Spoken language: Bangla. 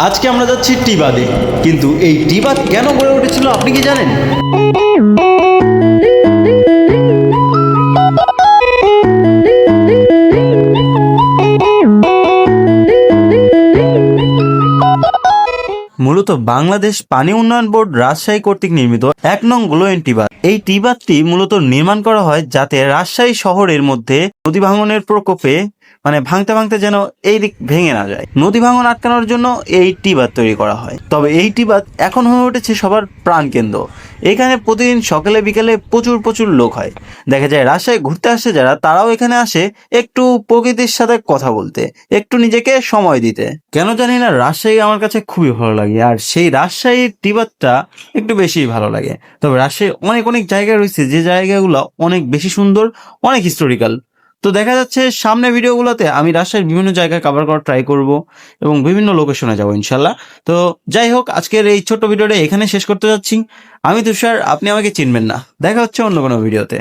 আজকে আমরা যাচ্ছি টিবাদে, কিন্তু এই টিবাদ কেন গড়ে উঠেছিল আপনি কি জানেন? মূলত বাংলাদেশ পানি উন্নয়ন বোর্ড রাজশাহী কর্তৃক নির্মিত ১ নং গ্লোয়েন টিবাদ। এই টিবাদটি মূলত নির্মাণ করা হয় যাতে রাজশাহী শহরের মধ্যে নদী ভাঙনের প্রকোপে ভাঙতে ভাঙতে যেন এই দিক ভেঙে না যায়, নদী ভাঙন আটকানোর জন্য এই টিবাদ তৈরি করা হয়। তবে এই টিবাদ এখন হয়ে উঠেছে সবার প্রাণকেন্দ্র। এখানে প্রতিদিন সকালে বিকেলে প্রচুর লোক হয়। দেখা যায় রাজশাহী ঘুরতে আসে যারা, তারাও এখানে আসে একটু প্রকৃতির সাথে কথা বলতে, একটু নিজেকে সময় দিতে। কেন জানি না রাজশাহী আমার কাছে খুবই ভালো লাগে, আর সেই রাজশাহীর টিবাদটা একটু বেশি ভালো লাগে। তবে রাজশাহী অনেক জায়গা রয়েছে যে জায়গাগুলো অনেক বেশি সুন্দর, অনেক হিস্টোরিক্যাল। তো দেখা যাচ্ছে সামনে ভিডিওগুলোতে আমি রাজশাহীর বিভিন্ন জায়গায় কভার করার ট্রাই করব এবং বিভিন্ন লোকেশনে যাবো ইনশাল্লাহ। তো যাই হোক, আজকের এই ছোট্ট ভিডিওটা এখানে শেষ করতে যাচ্ছি। আমি তুষার, আপনি আমাকে চিনবেন না। দেখা হচ্ছে অন্য কোনো ভিডিওতে।